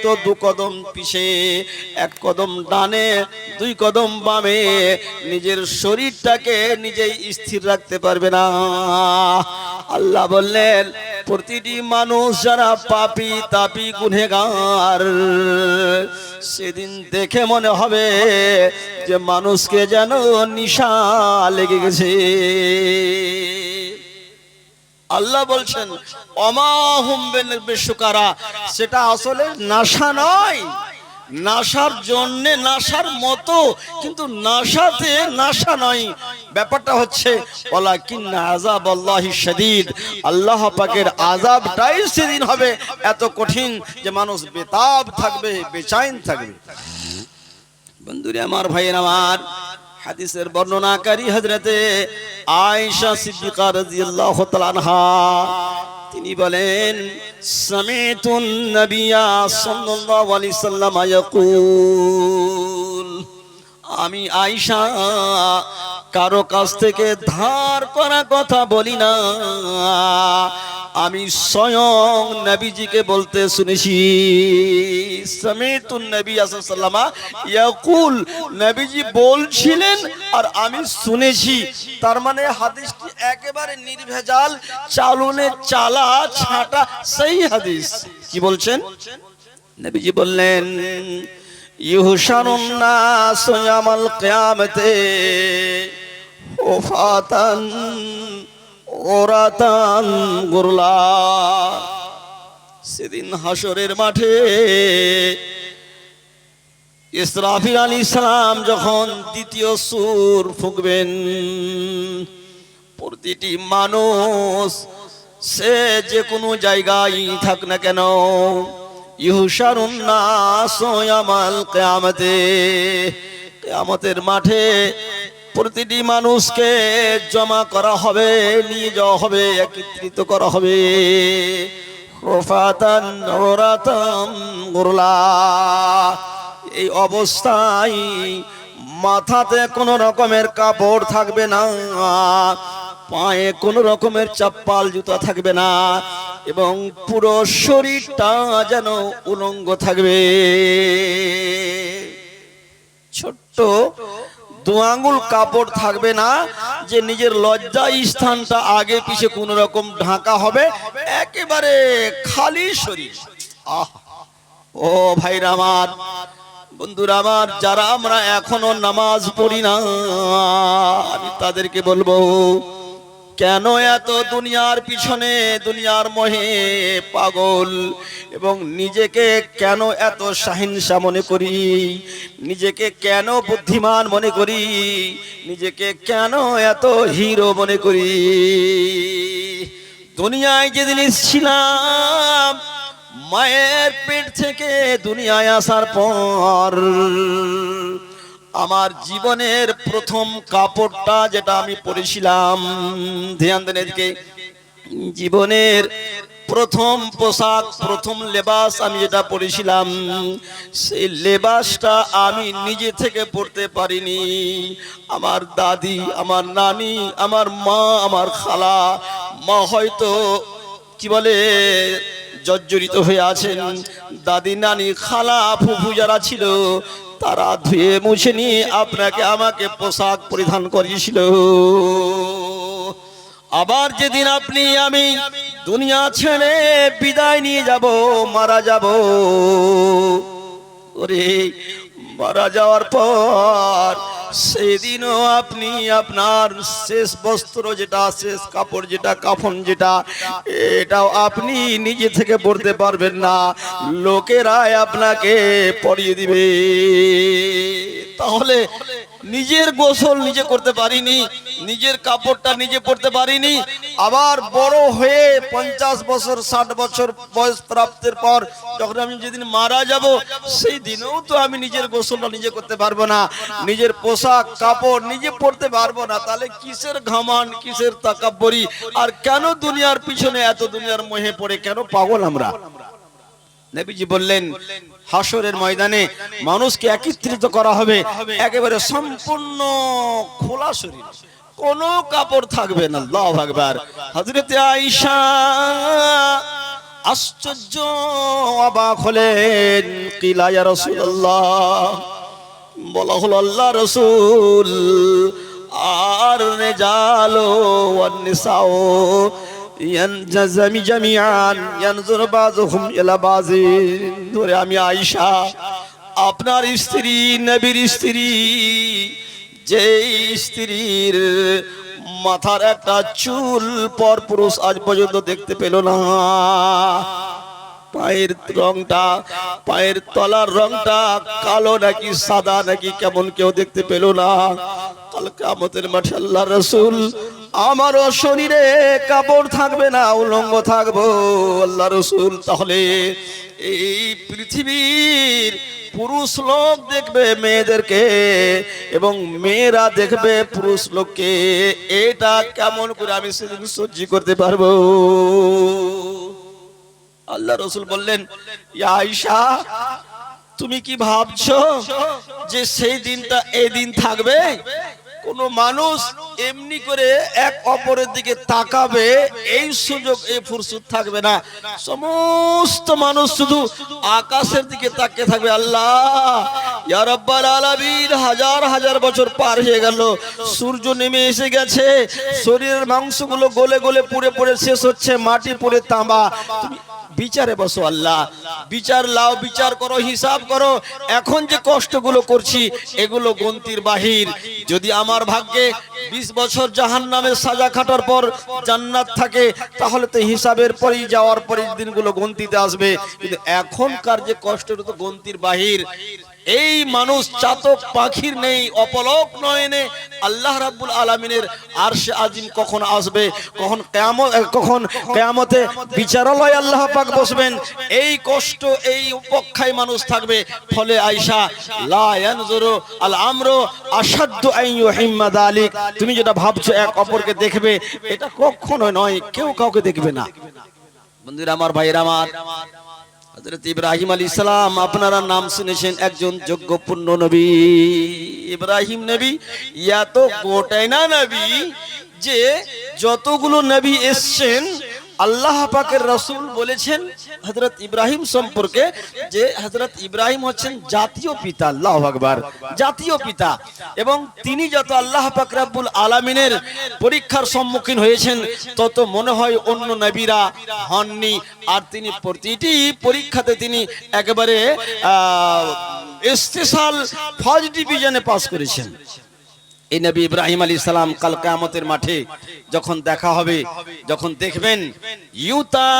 তো দু কদম পিছে, এক কদম ডানে, দুই কদম বামে, নিজের শরীরটাকে নিজেই স্থির রাখতে পারবে না। আল্লাহ বললেন প্রতিটি মানুষ যারা পাপী তাপী গুনহগার, সেদিন দেখে মনে হবে যে মানুষকে যেন নেশা লেগে গেছে। আল্লাহ বলছেন অমাহুম বিশুকারা, সেটা আসলে নাশা নয়, নাশার জন্য নাশার মতো, কিন্তু নাশাতে নাশা নয়। ব্যাপারটা হচ্ছে ওয়ালাকিন্না আযাবাল্লাহি শাদীদ, আল্লাহ পাকের আযাবটাই সেদিন হবে এত কঠিন যে মানুষ বেতাব থাকবে, বেচैन থাকবে। বন্ধুরে আমার, ভাইয়ের আমার, হাদিসের বর্ণনাকারী হযরতে আয়েশা সিদ্দিকা রাদিয়াল্লাহু তাআলা আনহা তিনি বলেন সামিতুন নবিয়্যা সাল্লাল্লাহু আলাইহি সাল্লাম ইয়াকুল, আমি আয়েশা কারো কাছ থেকে ধার করা কথা বলি না, আমি স্বয়ং নবীজিকে বলতে শুনেছি। সামিতুন নবী সাল্লাল্লাহু আলাইহি ইয়াকুল, নবীজি বলছিলেন আর আমি শুনেছি। তার মানে হাদিসটি একেবারে নির্ভেজাল, চালনে চালা ছাটা সেই হাদিস। কি বলছেন? নবীজি বললেন ইউহশারুন নাস ইয়ামাল কিয়ামতে ওফাতান ওরাতান গুরলা, সেদিন হাসরের মাঠে ইসরাফিল আলাইহিস সালাম যখন দ্বিতীয় সূর ফুঁকবেন, প্রতিটি মানুষ সে যে কোনো জায়গায় থাক না কেন, ইউহশারুন নাস ইয়ামাল কিয়ামতে, কিয়ামতের মাঠে প্রতিটি মানুষকে জমা করা হবে, নিয়ে যাওয়া হবে, একত্রিত করা হবে। রফাতান ওরাতান গুরলা, এই অবস্থায় মাথাতে কোনো রকমের কাপড় থাকবে না, পায়ে কোনো রকমের চপ্পল জুতা থাকবে না, এবং পুরো শরীরটা যেন উলঙ্গ থাকবে। ছোট্ট দু আঙ্গুল কাপড় থাকবে না, যে নিজের লজ্জা স্থানটা আগে পিছে কোন রকম ঢাকা হবে, একেবারে খালি শরীর। আহ ও ভাইরা আমার, বন্ধুরা আমার, যারা আমরা এখনো নামাজ পড়ি না, আমি তাদেরকে বলবো কেন এত দুনিয়ার পিছনে, দুনিয়ার মোহে পাগল, এবং নিজেকে কেন এত শাহিনশা মনে করি, নিজেকে কেন বুদ্ধিমান মনে করি, নিজেকে কেন এত হিরো মনে করি। দুনিয়ায় যেদিন ছিলাম, মায়ের পেট থেকে দুনিয়ায় আসার পর আমার জীবনের প্রথম কাপড়টা যেটা আমি পরেছিলাম, ধ্যান দেন এদিকে, জীবনের প্রথম পোশাক, প্রথম লেবাস আমি যেটা পরেছিলাম, সেই লেবাসটা আমি নিজে থেকে পরতে পারিনি। আমার দাদি, আমার নানি, আমার মা, আমার খালা, মা হয়তো কি বলে জর্জরিত হয়ে আছেন, দাদি, নানি, খালা, ফুফু যারা ছিল তারা ধুয়ে মুছে নিয়ে আপনাকে আমাকে পোশাক পরিধান করিয়েছিল। আবার যেদিন আপনি আমি দুনিয়া ছেড়ে বিদায় নিয়ে যাব, মারা যাব, ওরে মারা যাওয়ার পর সেদিনও আপনি আপনার শেষ বস্ত্র যেটা, শেষ কাপড় যেটা, কাফন যেটা, এটাও আপনি নিজে থেকে পরতে পারবেন না, লোকেরাই আপনাকে পরিয়ে দিবে। তাহলে নিজের গোসল নিজে করতে পারিনি, নিজের কাপড়টা নিজে পরতে পারিনি, আবার বড় হয়ে 50 বছর 60 বছর বয়স প্রাপ্তির পর যখন আমি যেদিন মারা যাব, সেই দিনেও তো আমি নিজের গোসলটা নিজে করতে পারবো না, নিজের পোশাক কাপড় নিজে পরতে পারবো না। তাহলে কিসের ঘামান, কিসের তাকাব্বরি, আর কেন দুনিয়ার পিছনে এত দুনিয়ার মোহে পড়ে কেন পাগল আমরা? নবীজি বললেন হাসরের ময়দানে মানুষকে একত্রিত করা হবে, একেবারে সম্পূর্ণ খোলা শরীর, কোনো কাপড় থাকবে না। আল্লাহু আকবার। হযরতে আয়েশা আশ্চর্য অবাক হলেন। কিলা ইয়া রাসূলুল্লাহ, বলা হলো আল্লাহ রাসূল, আর রিজালু ওয়ান নিসাউ ইয়ানজামি জামিআন ইয়ানজুরু বাযুহুম ইলা বাযিন। ধরে আমি আয়েশা আপনার স্ত্রী, নবীর স্ত্রী, যেই স্ত্রীর মাথার একটা চুল পর পুরুষ আজ পর্যন্ত দেখতে পেল না, পায়ের রংটা, পায়ের তলার রংটা কালো নাকি সাদা নাকি কেমন কেউ দেখতে পেল না। কাল কিয়ামতের মাঠে আল্লাহ রাসূল আমারও শরীরে কাপড় থাকবে না, উলঙ্গ থাকবো। আল্লাহ রাসূল তাহলে এই পৃথিবীর পুরুষ লোক দেখবে মেয়েদেরকে এবং মেয়েরা দেখবে পুরুষ লোককে, এটা কেমন করে আমি সেদিন সহ্য করতে পারবো? আল্লাহ রাসূল বললেন, ইয়া আয়েশা, তুমি কি ভাবছো যে সেই দিনটা এই দিন থাকবে? কোন মানুষ এমনি করে এক অপরের দিকে তাকাবে এই সুযোগ, এই ফুরসত থাকবে না। সমস্ত মানুষ শুধু আকাশের দিকে তাকিয়ে থাকবে। আল্লাহ ইয়া রাব্বাল আলামিন, হাজার হাজার বছর পার হয়ে গেল, সূর্য নেমে এসে গেছে, শরীরের মাংসগুলো গলে গলে পুড়ে পুড়ে শেষ হচ্ছে, মাটি পুড়ে তামা। তুমি বিচারে বসো আল্লাহ, বিচার লাও, বিচার করো, হিসাব করো। এখন যে কষ্টগুলো করছি এগুলো গন্তির বাহির। যদি আমার ভাগ্যে 20 বছর জাহান্নামের সাজা খাটার পর জান্নাত থাকে, তাহলে তো হিসাবের পরেই, যাওয়ার পরেই দিনগুলো গন্তিতে আসবে। কিন্তু এখনকার যে কষ্টটা তো গন্তির বাহির। এই মানুষ চাতক পাখির নেই, অপলক নয়নে আল্লাহ রাব্বুল আলামিনের আরশে আজিম কখন আসবে, কখন কিয়ামতে বিচারালয়ে আল্লাহ পাক বসবেন, এই কষ্ট, এই উপেক্ষায় মানুষ থাকবে। ফলে আয়েশা, লা ইয়ানজুরু আল আমরু আশাদ্দু আন ইউহিম্মা যালিক, তুমি যেটা ভাবছো এক অপরকে দেখবে, এটা কখনো নয়, কেউ কাউকে দেখবে না। বন্ধুরা আমার, ভাইরা আমার, হযরত ইব্রাহিম আলাইহিস সালাম আপনারা নাম শুনেছেন, একজন যোগ্যপূর্ণ নবী। ইব্রাহিম নবী এত গোটাই না নবী যে যতগুলো নবী এসেছেন আল্লাহ পাকের রাসূল বলেছেন হযরত ইব্রাহিম সম্পর্কে যে হযরত ইব্রাহিম হচ্ছেন জাতীয় পিতা। আল্লাহু আকবার, জাতীয় পিতা। এবং তিনি যত আল্লাহ পাক রব্বুল আলামিনের পরীক্ষার সম্মুখীন হয়েছেন তত মনে হয় অন্য নবীরা হননি। আর তিনি প্রতিটি পরীক্ষাতে তিনি একেবারে স্পেশাল ফার্স্ট ডিভিশনে পাস করেছেন। এই নবী ইব্রাহিম আলাইহিস সালাম কাল কিয়ামতের মাঠে যখন দেখা হবে, যখন দেখবেন ইউতা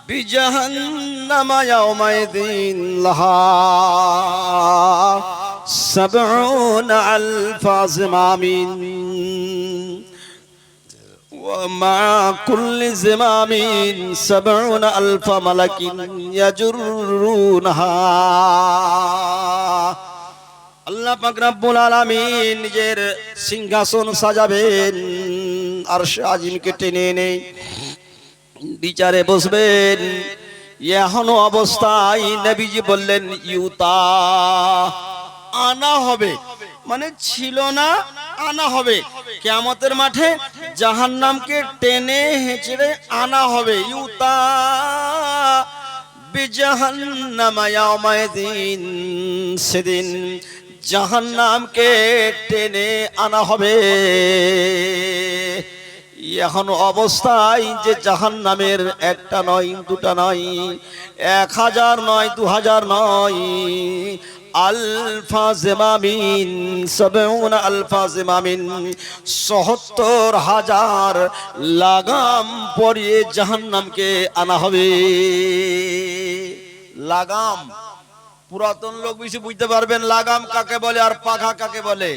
বিজাহান্নাম ইয়াউমাইদিন লাহা ৭০,০০০ জিমামিন ওয়া মা কুল্লি জিমামিন ৭০,০০০ মালাকিন ইয়াজুরুনহা। আল্লাহ পাক রব্বুল আলামিন নিজের সিংহাসন সাজাবেন, আরশে আজিমকে টেনে এনে বিচারে বসবেন। এখনো অবস্থায় নবীজি বললেন ইউতা, আনা হবে, মানে ছিল না, আনা হবে। কিয়ামতের মাঠে জাহান্নামকে টেনে হেঁচড়ে আনা হবে। ইউতা বিজাহান্নাম ইয়াউমাইদিন, সেদিন জাহান্নামকে টেনে আনা হবে। এখন অবস্থায় যে জাহান্নামের একটা নয়, দুটা নয়, 1000 নয়, 2000 নয়, আলফা জিমামিন ৭০,০০০ লাগাম পরিয়ে জাহান্নামকে আনা হবে। লাগাম, পুরাতন লোক বেশি বুঝতে পারবেন লাগাম কাকে বলে আর পাঘা কাকে বলে।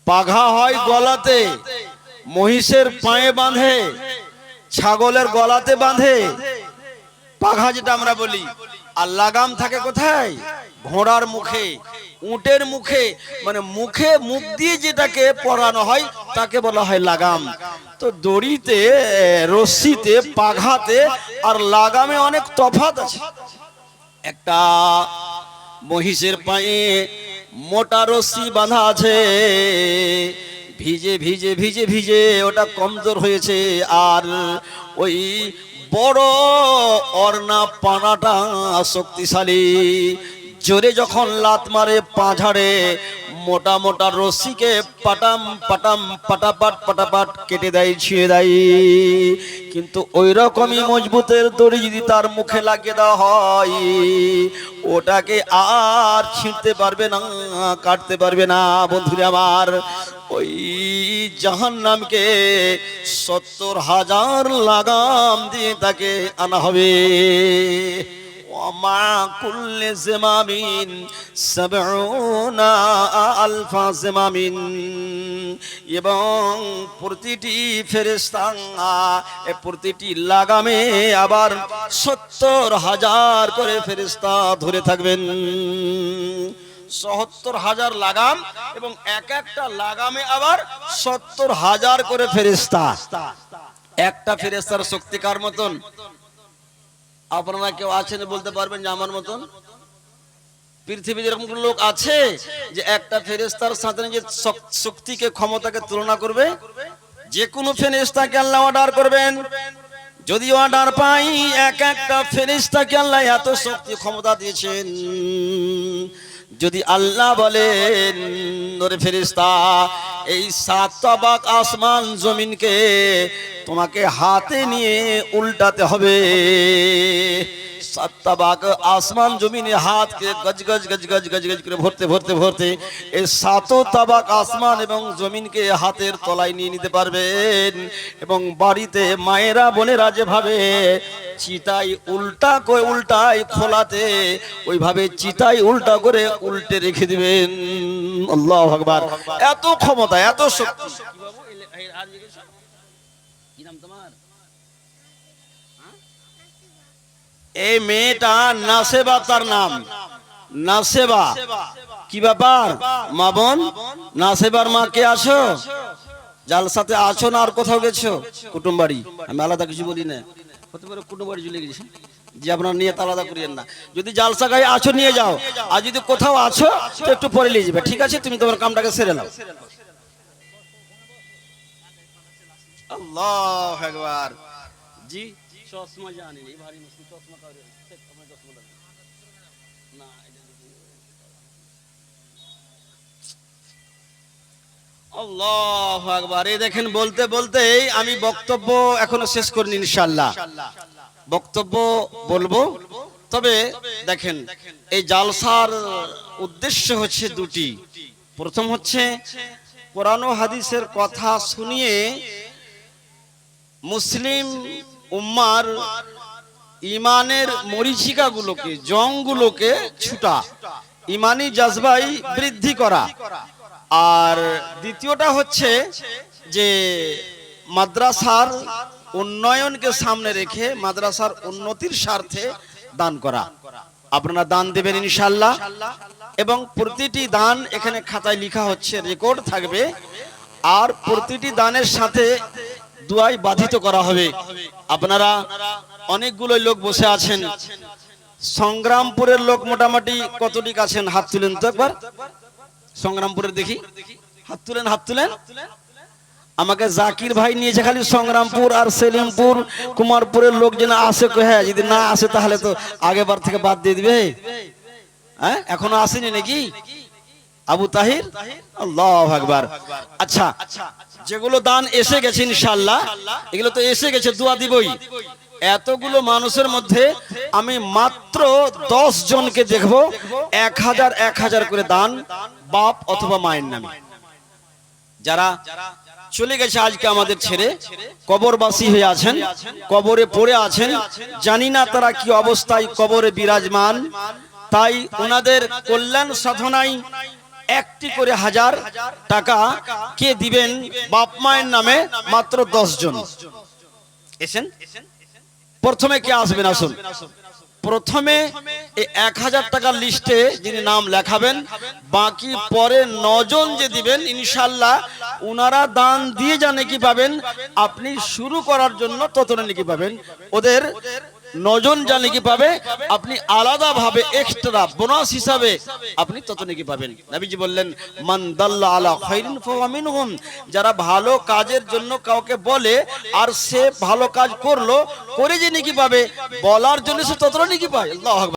পাঘা হয় গলাতে, মহিষের পায়ে বাঁধে, ছাগলের গলাতে বাঁধে, পাঘা যেটা আমরা বলি। আর লাগাম থাকে কোথায়? ঘোড়ার মুখে, উটের মুখে, মানে মুখে, মুখ দিয়ে যেটাকে পরানো হয় তাকে বলা হয় লাগাম। তো দড়িতে, রশ্মিতে, পাঘাতে আর লাগামে অনেক তফাৎ আছে। একটা মহিষের পায়ে মোটা রশ্মি বাঁধা আছে, ভিজে ভিজে ভিজে ভিজে ওটা কমজোর হয়েছে, আর ওই বড় অর্ণা পানাটা শক্তিশালী, জোরে যখন লাত মারে পাঝাড়ে মোটা মোটা রশ্মিকে পাটাম পাটাম পাটাপাট পাটাপাট কেটে দেয়, ছিঁড়ে দেয়। কিন্তু ওই রকমই মজবুতের দড়ি যদি তার মুখে লাগিয়ে দেওয়া হয়, ওটাকে আর ছিঁড়তে পারবে না, কাটতে পারবে না। বন্ধুরা আমার, ওই জাহান্নামকে 70,000 লাগাম দিয়ে তাকে আনা হবে। ومع كل زمام 70,000 زمام, এবং প্রতিটি ফেরেশতা প্রতিটি লাগামে আবার 70,000 করে ফেরেশতা ধরে থাকবেন। 70,000 লাগাম, এবং এক একটা লাগামে আবার 70,000 করে ফেরেশতা। একটা ফেরেশতার শক্তি কার মতন? আপনারা কেউ আছেন বলতে পারবেন যে আমার মতন? পৃথিবীতে এরকম কোন লোক আছে যে একটা ফেরেশতার সাথে যে শক্তিকে ক্ষমতাকে তুলনা করবে? যে কোনো ফেরেশতাকে আল্লাহ অর্ডার করবেন, যদি অর্ডার পাই এক একটা ফেরেশতাকে আল্লাহ এত শক্তি ক্ষমতা দিয়েছেন, যদি আল্লাহ বলেন ওরে ফেরেশতা এই 7 তাবাক আসমান জমিনকে তোমাকে হাতে নিয়ে উল্টাতে হবে, 7 তাবাক আসমান জমিনে হাতকে গজ গজ গজ গজ গজ গজ করে ভরতে ভরতে ভরতে এই 7 তাবাক আসমান এবং জমিনকে হাতের তলায় নিয়ে নিতে পারবেন। এবং বাড়িতে মায়েরা বোনেরা যেভাবে চিতাই উল্টা করে উল্টাই খোলাতে, ওইভাবে চিতাই উল্টা করে উল্টে রেখে দিবেন। আল্লাহু আকবার! এত ক্ষমতা, এত শক্তি। কি নাম তোমার? এই মেয়েটা নাসেবা, তার নাম নাসেবা। কি ব্যাপার মা বোন? নাসেবার মা কে আছো? জালসাতে আছো না আর কোথাও গেছো? কুটুম বাড়ি? আমি আলাদা কিছু বলি না, হতে পারে কুটুম বাড়ি চলে গেছি, যে আপনার নিয়ে আলাদা করিয়েন না। যদি জালসা গায়ে আছো নিয়ে যাও, আর যদি কোথাও আছো তো একটু পরে নিয়ে যাবে, ঠিক আছে? তুমি তোমার কামটাকে সেরে নাও। আল্লাহু আকবার। জি চশমা জানি এই ভারী মুশকিল, চশমা কারে আমার চশমা না, আল্লাহু আকবার। এই দেখেন, বলতে বলতেই আমি বক্তব্য এখনো শেষ করিনি, ইনশাআল্লাহ বক্তব্য বলবো। তবে দেখেন, এই জালসার উদ্দেশ্য হচ্ছে দুটি। প্রথম হচ্ছে কোরআন ও হাদিসের কথা শুনিয়ে মুসলিম উম্মার ইমানের মরিচিকাগুলোকে, জংগুলোকে ছুটা, ইমানি জাজবাই বৃদ্ধি করা। আর দ্বিতীয়টা হচ্ছে যে মাদ্রাসার উন্নয়নকে সামনে রেখে মাদ্রাসার উন্নতির স্বার্থে দান করা। আপনারা দান দেবেন ইনশাআল্লাহ, এবং প্রতিটি দান এখানে খাতায় লেখা হচ্ছে, রেকর্ড থাকবে। আর প্রতিটি দানের সাথে দুয়াই বাধিত করা হবে। আপনারা অনেকগুলো লোক বসে আছেন, সংগ্রামপুরের লোক মোটামুটি কতটি আছেন? হাত তুলেন তো একবার, সংগ্রামপুরের দেখি, হাত তুলেন, হাত তুলেন। আমাকে জাকির ভাই নিয়েছে খালি সংগ্রামপুর আর সেলিমপুর কুমারপুরের লোক যেন আসে। হ্যাঁ, যদি না আসে তাহলে তো আগেবার থেকে বাদ দিয়ে দিবে। হ্যাঁ, এখনো আসেনি নাকি আবু তাহির? আল্লাহু আকবার। আচ্ছা, যেগুলো দান এসে গেছে ইনশাআল্লাহ, এগুলো তো এসে গেছে, দোয়া দিবই। এতগুলো মানুষের মধ্যে আমি মাত্র 10 জনকে দেখবো 1000 করে দান বাপ অথবা মায়ের নামে, যারা চলে গেছে আজকে আমাদের ছেড়ে, কবরবাসী হয়ে আছেন, কবরে পড়ে আছেন, জানি না তারা কি অবস্থায় কবরে বিরাজমান। তাই ওনাদের কল্যাণ সাধনায় একটি করে 1000 টাকা কে দিবেন বাপ মায়ের নামে, মাত্র 10 জন এসেন। প্রথমে কে আসবেন? আসুন। প্রথমে এই 1000 টাকার লিস্টে যিনি নাম লেখাবেন, বাকি পরে 9 জন যে দিবেন ইনশাআল্লাহ ওনারা দান দিয়ে যা নেকি পাবেন, আপনি শুরু করার জন্য তত নেকি পাবেন। ওদের 9 জন যা নেকি পাবে, আপনি আলাদা ভাবে এক্সট্রা বোনাস হিসাবে আপনি তত নেকি পাবেন। নবীজি বললেন, মান দাল্লা আলা খাইরিন ফাহুয়া মিনহুম, যারা ভালো কাজের জন্য কাউকে বলে আর সে ভালো কাজ করলো, করে যে নেকি পাবে, বলার জন্য সে ততটা নেকি পায়। আল্লাহু আকবার।